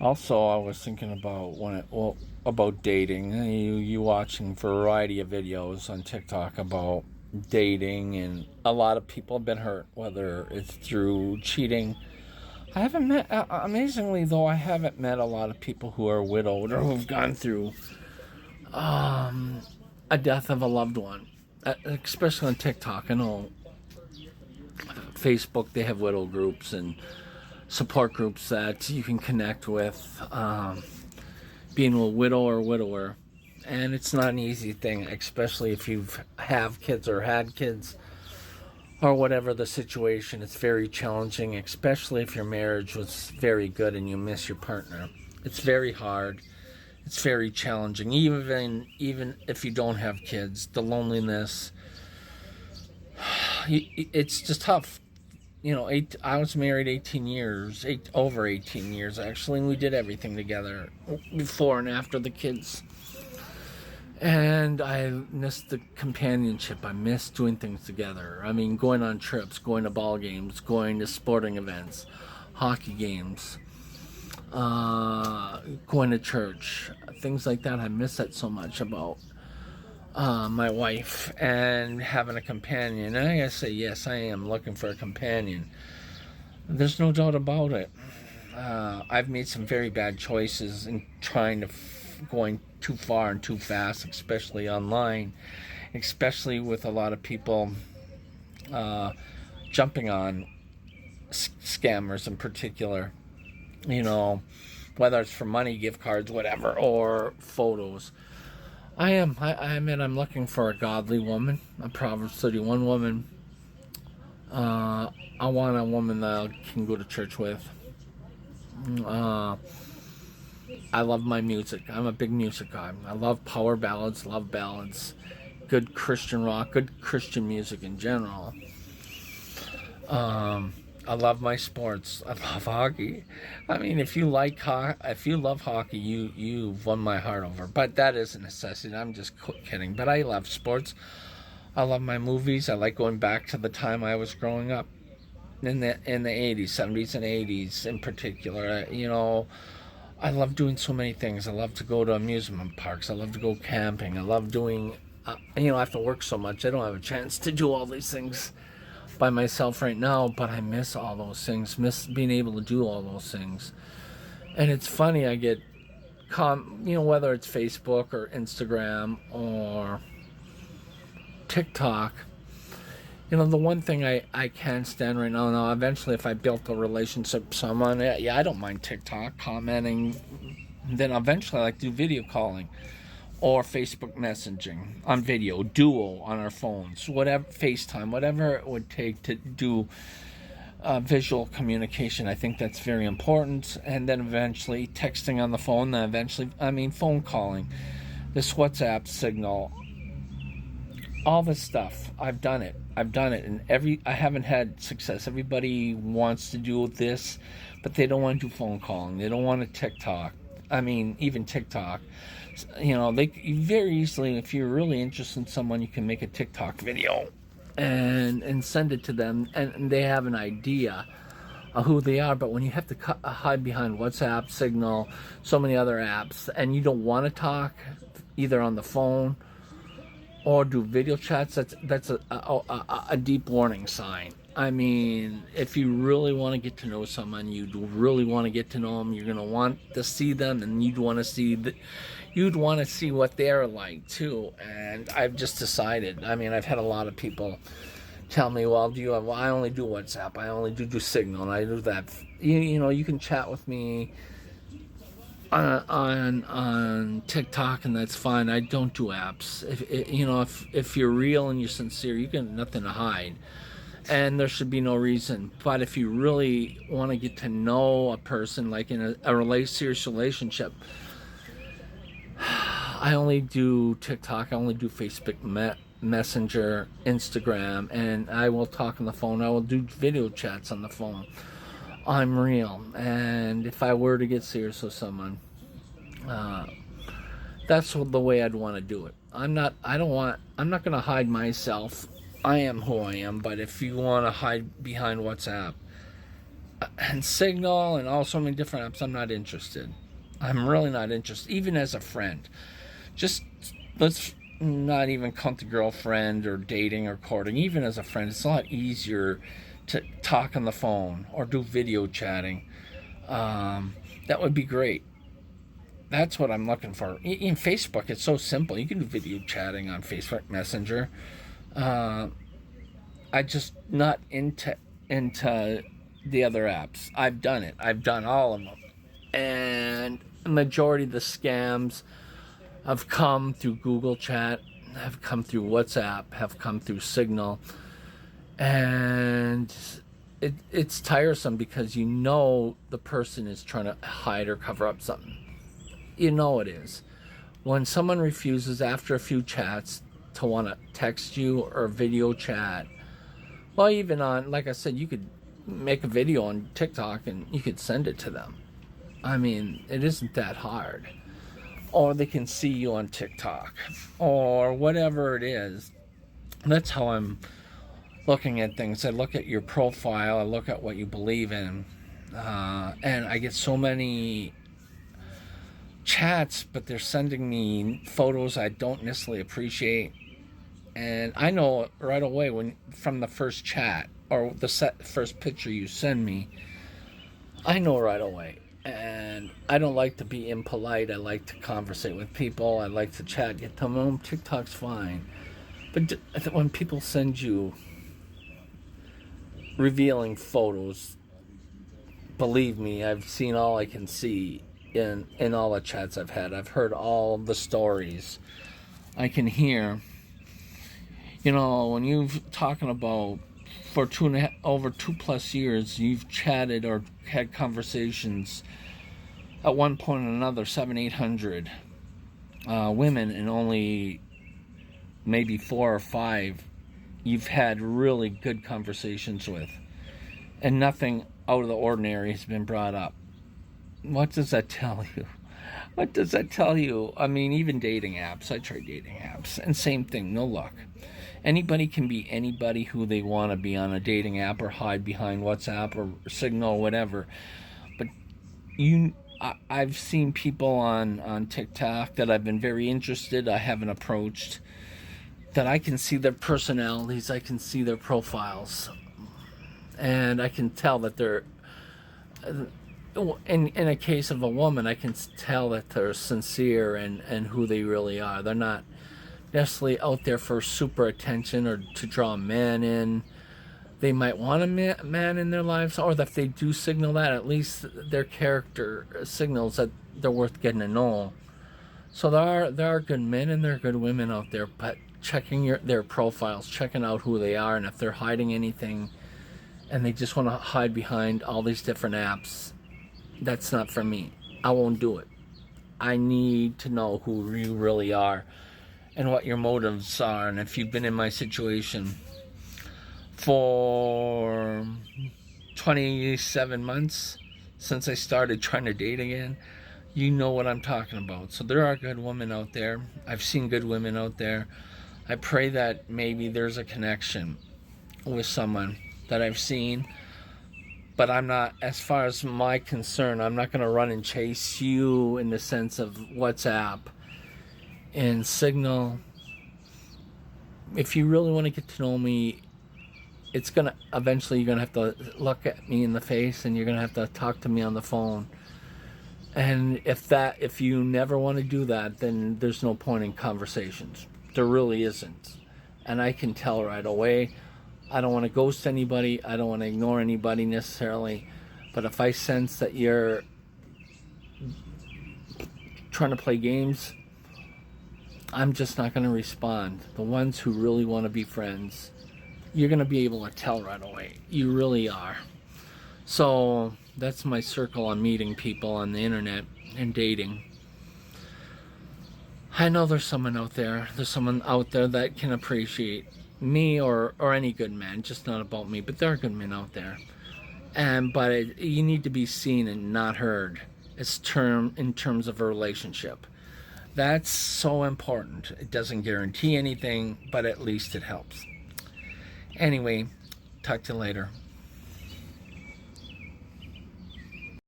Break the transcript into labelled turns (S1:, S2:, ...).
S1: Also, I was thinking about about dating. You watching a variety of videos on TikTok about dating, and a lot of people have been hurt, whether it's through cheating. I haven't met, amazingly though, I haven't met a lot of people who are widowed or who've gone through a death of a loved one, especially on TikTok. I know Facebook, they have widow groups and support groups that you can connect with, being a widow or widower. And it's not an easy thing, especially if you have kids or had kids or whatever the situation. It's very challenging, especially if your marriage was very good and you miss your partner. It's very hard. It's very challenging, even if you don't have kids. The loneliness, it's just tough. I was married 18 years, over 18 years actually, and we did everything together before and after the kids. And I missed the companionship. I missed doing things together. I mean, going on trips, going to ball games, going to sporting events, hockey games, going to church, things like that. I miss that so much about my wife and having a companion. And I gotta say, yes, I am looking for a companion. There's no doubt about it. I've made some very bad choices in trying to going too far and too fast, especially online, especially with a lot of people jumping on scammers in particular. You know, whether it's for money, gift cards, whatever, or photos. I mean, I'm looking for a godly woman, a Proverbs 31 woman. I want a woman that I can go to church with. Uh, I love my music. I'm a big music guy. I love power ballads, love ballads, good Christian rock, good Christian music in general. I love my sports. I love hockey. I mean, if you love hockey, you've won my heart over. But that is a necessity. I'm just kidding. But I love sports. I love my movies. I like going back to the time I was growing up in the 80s, 70s, and 80s in particular. I love doing so many things. I love to go to amusement parks. I love to go camping. I love doing. I have to work so much. I don't have a chance to do all these things by myself right now, but I miss all those things, miss being able to do all those things. And it's funny, I get, whether it's Facebook or Instagram or TikTok, the one thing I can't stand right now, eventually if I built a relationship with someone, yeah, I don't mind TikTok commenting. Then eventually I like to do video calling or Facebook messaging on video, Duo on our phones, whatever, FaceTime, whatever it would take to do visual communication. I think that's very important. And then eventually texting on the phone, then eventually, phone calling, this WhatsApp signal, all this stuff. I've done it. And I haven't had success. Everybody wants to do this, but they don't want to do phone calling. They don't want to TikTok. Even TikTok. They very easily, if you're really interested in someone, you can make a TikTok video and send it to them, and they have an idea of who they are. But when you have to hide behind WhatsApp, Signal, so many other apps, and you don't want to talk either on the phone or do video chats, that's a deep warning sign. If you really want to get to know someone, you really want to get to know them. You're gonna want to see them, and you'd want to see what they're like too. And I've just decided. I've had a lot of people tell me, "Well, I only do WhatsApp. I only do Signal, and I do that." You can chat with me on TikTok, and that's fine. I don't do apps. If you're real and you're sincere, you got nothing to hide, and there should be no reason. But if you really want to get to know a person, like in a serious relationship, I only do TikTok. I only do Facebook Messenger, Instagram, and I will talk on the phone. I will do video chats on the phone. I'm real, and if I were to get serious with someone, that's the way I'd want to do it. I'm not going to hide myself. I am who I am. But if you want to hide behind WhatsApp, and Signal and all so many different apps. I'm not interested. I'm really not interested, even as a friend. Just let's not even count the girlfriend or dating or courting. Even as a friend, it's a lot easier to talk on the phone or do video chatting. That would be great. That's what I'm looking for. In Facebook, it's so simple. You can do video chatting on Facebook Messenger. I just not into the other apps. I've done it. I've done all of them, and the majority of the scams have come through Google Chat, have come through WhatsApp, have come through Signal, and it's tiresome because you know the person is trying to hide or cover up something. You know it is. When someone refuses after a few chats to want to text you or video chat, well, even on, like I said, you could make a video on TikTok and you could send it to them. I mean, it isn't that hard. Or they can see you on TikTok or whatever it is. That's how I'm looking at things. I look at your profile, I look at what you believe in, and I get so many chats, but they're sending me photos I don't necessarily appreciate. And I know right away when from the first chat or the first picture you send me, I know right away. And I don't like to be impolite. I like to conversate with people. I like to chat, get to know them. TikTok's fine. But when people send you revealing photos, believe me, I've seen all I can see in all the chats I've had. I've heard all the stories. I can hear. You know, when you've talking about for over 2+ years, you've chatted or had conversations at one point or another, 700-800 women, and only maybe 4 or 5 you've had really good conversations with, and nothing out of the ordinary has been brought up. What does that tell you? What does that tell you? I mean, even dating apps. I tried dating apps, and same thing, no luck. Anybody can be anybody who they want to be on a dating app or hide behind WhatsApp or Signal or whatever. But I've seen people on TikTok that I've been very interested. I haven't approached. That I can see their personalities. I can see their profiles. And I can tell that they're... In a case of a woman, I can tell that they're sincere and who they really are. They're not necessarily out there for super attention or to draw a man in. They might want a man in their lives, or if they do signal that, at least their character signals that they're worth getting to know. So there are good men and there are good women out there, but checking their profiles, checking out who they are, and if they're hiding anything and they just want to hide behind all these different apps, that's not for me. I won't do it. I need to know who you really are and what your motives are. And if you've been in my situation for 27 months since I started trying to date again, you know what I'm talking about. So there are good women out there. I've seen good women out there. I pray that maybe there's a connection with someone that I've seen. But I'm not, as far as my concern, I'm not going to run and chase you in the sense of WhatsApp and Signal. If you really want to get to know me, it's going to, eventually you're going to have to look at me in the face and you're going to have to talk to me on the phone. And if you never want to do that, then there's no point in conversations. There really isn't. And I can tell right away. I don't want to ghost anybody. I don't want to ignore anybody necessarily. But if I sense that you're trying to play games, I'm just not going to respond. The ones who really want to be friends, you're going to be able to tell right away. You really are. So that's my circle on meeting people on the internet and dating. I know there's someone out there. There's someone out there that can appreciate me or any good man, just not about me, but there are good men out there. But you need to be seen and not heard. It's in terms of a relationship. That's so important. It doesn't guarantee anything, but at least it helps. Anyway, talk to you later.